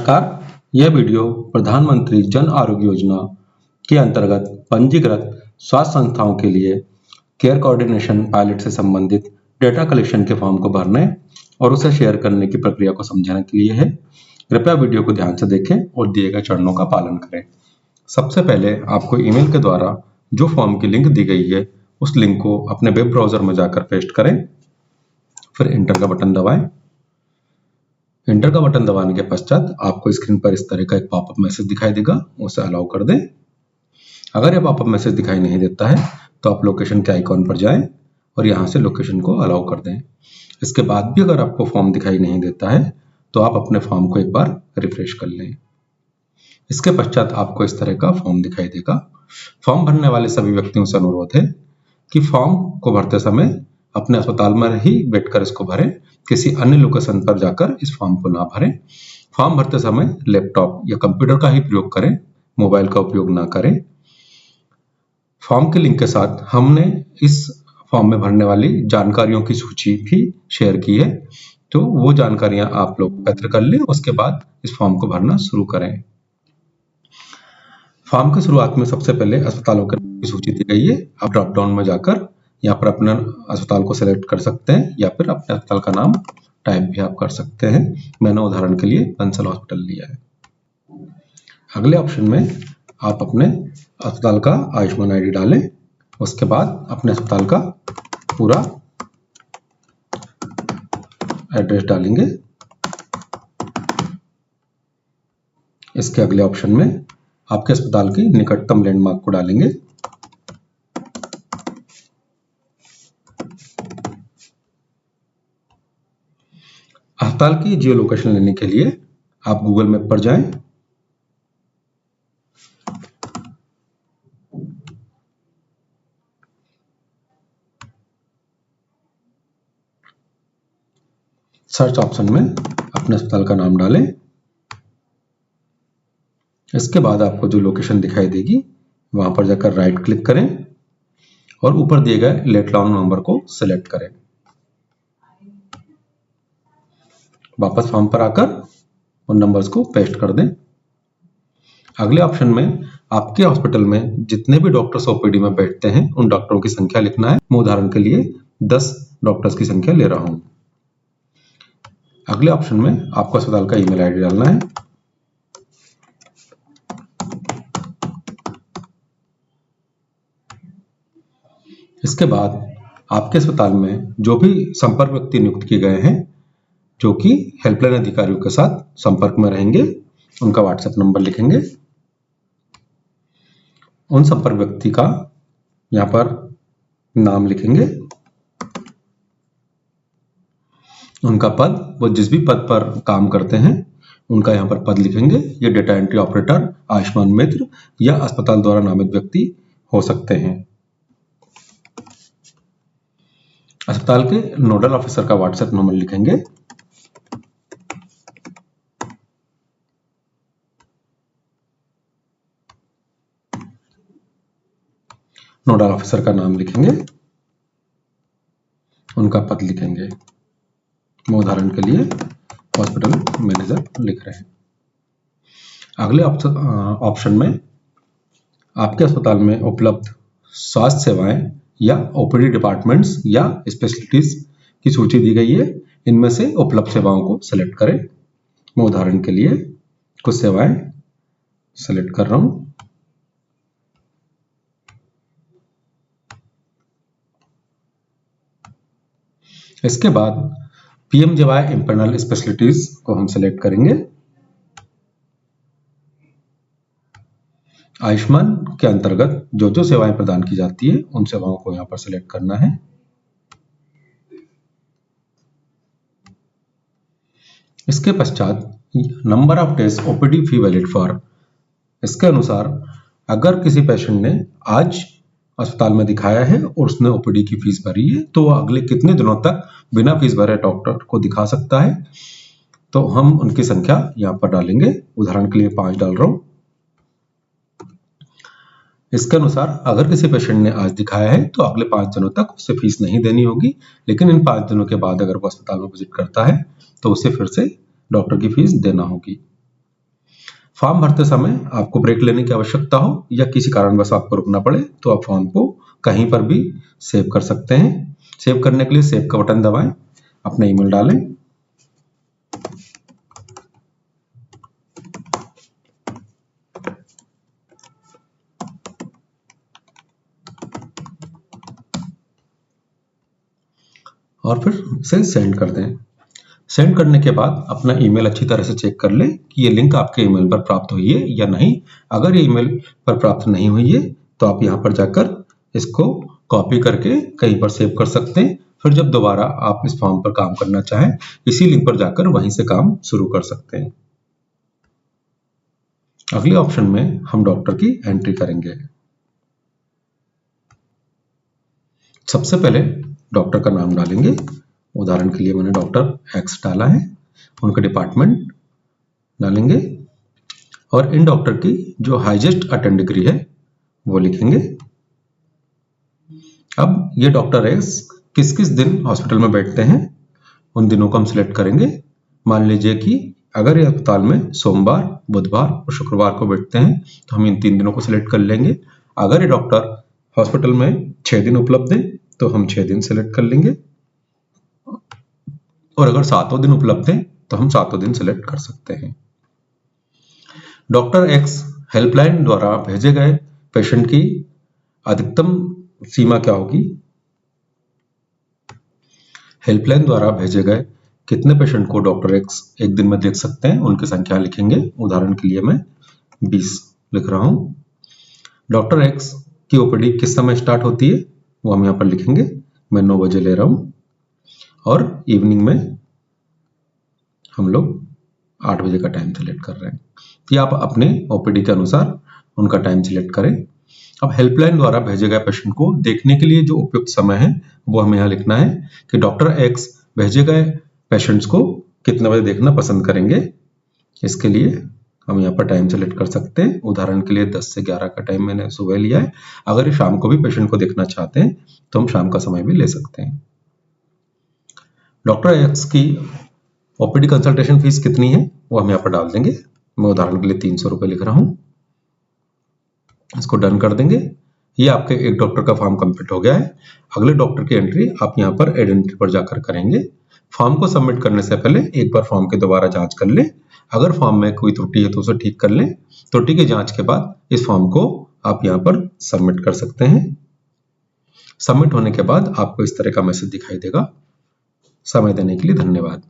नमस्कार। यह वीडियो प्रधानमंत्री जन आरोग्य योजना के अंतर्गत पंजीकृत स्वास्थ्य संस्थाओं के लिए केयर कोऑर्डिनेशन पायलट से संबंधित डेटा कलेक्शन के फॉर्म को भरने और उसे शेयर करने की प्रक्रिया को समझाने के लिए है। कृपया वीडियो को ध्यान से देखें और दिए गए चरणों का पालन करें। सबसे पहले आपको ईमेल के द्वारा जो फॉर्म की लिंक दी गई है उस लिंक को अपने वेब ब्राउजर में जाकर पेस्ट करें, फिर इंटर का बटन दबाएं। इंटर का बटन दबाने के पश्चात आपको स्क्रीन पर इस तरह का एक पॉपअप मैसेज दिखाई देगा, उसे अलाउ कर दें। अगर यह पॉपअप मैसेज दिखाई नहीं देता है तो आप लोकेशन के आइकॉन पर जाएं और यहां से लोकेशन को अलाउ कर दें। इसके बाद भी अगर आपको फॉर्म दिखाई नहीं देता है तो आप अपने फॉर्म को एक बार रिफ्रेश कर लें। इसके पश्चात आपको इस तरह का फॉर्म दिखाई देगा। फॉर्म भरने वाले सभी व्यक्तियों से अनुरोध है कि फॉर्म को भरते समय अपने अस्पताल में ही बैठकर इसको भरें, किसी अन्य लोकेशन पर जाकर इस फॉर्म को ना भरें। फॉर्म भरते समय लैपटॉप या कंप्यूटर का ही प्रयोग करें, मोबाइल का उपयोग ना करें। फॉर्म के लिंक के साथ हमने इस फॉर्म में भरने वाली जानकारियों की सूची भी शेयर की है, तो वो जानकारियां आप लोग एकत्र कर लें। उसके बाद इस फॉर्म को भरना शुरू करें। फॉर्म की शुरुआत में सबसे पहले अस्पतालों की सूची दी गई है। आप ड्रॉप डाउन में जाकर यहाँ पर अपना अस्पताल को सेलेक्ट कर सकते हैं या फिर अपने अस्पताल का नाम टाइप भी आप कर सकते हैं। मैंने उदाहरण के लिए बंसल हॉस्पिटल लिया है। अगले ऑप्शन में आप अपने अस्पताल का आयुष्मान आईडी डालें। उसके बाद अपने अस्पताल का पूरा एड्रेस डालेंगे। इसके अगले ऑप्शन में आपके अस्पताल की निकटतम लैंडमार्क को डालेंगे। अस्पताल की जियो लोकेशन लेने के लिए आप गूगल मैप पर जाएं। सर्च ऑप्शन में अपने अस्पताल का नाम डालें। इसके बाद आपको जो लोकेशन दिखाई देगी वहां पर जाकर राइट क्लिक करें और ऊपर दिए गए लेट डाउन नंबर को सिलेक्ट करें। वापस फॉर्म पर आकर उन नंबर्स को पेस्ट कर दें। अगले ऑप्शन में आपके हॉस्पिटल में जितने भी डॉक्टर्स ओपीडी में बैठते हैं उन डॉक्टरों की संख्या लिखना है। मैं उदाहरण के लिए 10 डॉक्टर्स की संख्या ले रहा हूं। अगले ऑप्शन में आपको अस्पताल का ईमेल आईडी डालना है। इसके बाद आपके अस्पताल में जो भी संपर्क व्यक्ति नियुक्त किए गए हैं, जो कि हेल्पलाइन अधिकारियों के साथ संपर्क में रहेंगे, उनका व्हाट्सएप नंबर लिखेंगे। उन संपर्क व्यक्ति का यहाँ पर नाम लिखेंगे, उनका पद, वो जिस भी पद पर काम करते हैं उनका यहाँ पर पद लिखेंगे। ये डेटा एंट्री ऑपरेटर, आयुष्मान मित्र या अस्पताल द्वारा नामित व्यक्ति हो सकते हैं। अस्पताल के नोडल ऑफिसर का व्हाट्सएप नंबर लिखेंगे। नोडल ऑफिसर का नाम लिखेंगे, उनका पद लिखेंगे। मैं उदाहरण के लिए हॉस्पिटल मैनेजर लिख रहे हैं। अगले ऑप्शन में आपके अस्पताल में उपलब्ध स्वास्थ्य सेवाएं या ओपीडी डिपार्टमेंट्स या स्पेशलिटीज की सूची दी गई है। इनमें से उपलब्ध सेवाओं को सेलेक्ट करें। मैं उदाहरण के लिए कुछ सेवाएं सेलेक्ट कर रहा हूं। इसके बाद पीएमजेवाई इंटरनल स्पेशलिटीज को हम सेलेक्ट करेंगे। आयुष्मान के अंतर्गत जो जो सेवाएं प्रदान की जाती है उन सेवाओं को यहां पर सेलेक्ट करना है। इसके पश्चात number of days OPD fee valid for, इसके अनुसार अगर किसी पेशेंट ने आज अस्पताल में दिखाया है और उसने ओपीडी की फीस भरी है तो वह अगले कितने दिनों तक बिना फीस भरे डॉक्टर को दिखा सकता है, तो हम उनकी संख्या यहां पर डालेंगे। उदाहरण के लिए 5 डाल रहा हूं। इसके अनुसार अगर किसी पेशेंट ने आज दिखाया है तो अगले 5 दिनों तक उसे फीस नहीं देनी होगी, लेकिन इन 5 दिनों के बाद अगर वो अस्पताल में विजिट करता है तो उसे फिर से डॉक्टर की फीस देना होगी। फॉर्म भरते समय आपको ब्रेक लेने की आवश्यकता हो या किसी कारणवश आपको रुकना पड़े तो आप फॉर्म को कहीं पर भी सेव कर सकते हैं। सेव करने के लिए सेव का बटन दबाएं, अपना ईमेल डालें। और फिर इसे सेंड कर दें। सेंड करने के बाद अपना ईमेल अच्छी तरह से चेक कर लें कि ये लिंक आपके ईमेल पर प्राप्त हुई है या नहीं। अगर ये ईमेल पर प्राप्त नहीं हुई है तो आप यहाँ पर जाकर इसको कॉपी करके कहीं पर सेव कर सकते हैं। फिर जब दोबारा आप इस फॉर्म पर काम करना चाहें, इसी लिंक पर जाकर वहीं से काम शुरू कर सकते हैं। अगले ऑप्शन में हम डॉक्टर की एंट्री करेंगे। सबसे पहले डॉक्टर का नाम डालेंगे। उदाहरण के लिए मैंने डॉक्टर एक्स डाला है। उनका डिपार्टमेंट डालेंगे और इन डॉक्टर की जो हाईएस्ट अटेंड डिग्री है वो लिखेंगे। अब ये डॉक्टर एक्स किस किस दिन हॉस्पिटल में बैठते हैं उन दिनों को हम सिलेक्ट करेंगे। मान लीजिए कि अगर ये अस्पताल में सोमवार, बुधवार और शुक्रवार को बैठते हैं तो हम इन 3 दिनों को सिलेक्ट कर लेंगे। अगर ये डॉक्टर हॉस्पिटल में 6 दिन उपलब्ध है तो हम 6 दिन सिलेक्ट कर लेंगे और अगर 7 दिन उपलब्ध है तो हम 7 दिन सिलेक्ट कर सकते हैं। डॉक्टर एक्स हेल्पलाइन द्वारा भेजे गए पेशेंट की अधिकतम सीमा क्या होगी? हेल्पलाइन द्वारा भेजे गए कितने पेशेंट को डॉक्टर एक्स एक दिन में देख सकते हैं उनकी संख्या लिखेंगे। उदाहरण के लिए मैं 20 लिख रहा हूं। डॉक्टर एक्स की ओपीडी किस समय स्टार्ट होती है वो हम यहाँ पर लिखेंगे। मैं 9 बजे ले रहा हूं और इवनिंग में हम लोग 8 बजे का टाइम सिलेक्ट कर रहे हैं। कि आप अपने ओपीडी के अनुसार उनका टाइम सिलेक्ट करें। अब हेल्पलाइन द्वारा भेजे गए पेशेंट को देखने के लिए जो उपयुक्त समय है वो हमें यहाँ लिखना है कि डॉक्टर एक्स भेजे गए पेशेंट्स को कितने बजे देखना पसंद करेंगे। इसके लिए हम यहाँ पर टाइम सेलेक्ट कर सकते हैं। उदाहरण के लिए 10 से 11 का टाइम मैंने सुबह लिया है। अगर ये शाम को भी पेशेंट को देखना चाहते हैं तो हम शाम का समय भी ले सकते हैं। डॉक्टर एक्स की ओपीडी कंसल्टेशन फीस कितनी है वो हम यहाँ पर डाल देंगे। मैं उदाहरण के लिए 300 रुपये लिख रहा हूँ। इसको डन कर देंगे। ये आपके एक डॉक्टर का फॉर्म कंप्लीट हो गया है। अगले डॉक्टर की एंट्री आप यहाँ पर एड एंट्री पर जाकर करेंगे। फॉर्म को सबमिट करने से पहले एक बार फॉर्म की दोबारा जांच कर लें। अगर फॉर्म में कोई त्रुटि है तो उसे ठीक कर लें। त्रुटि की जांच के बाद इस फॉर्म को आप यहाँ पर सबमिट कर सकते हैं। सबमिट होने के बाद आपको इस तरह का मैसेज दिखाई देगा। समय देने के लिए धन्यवाद।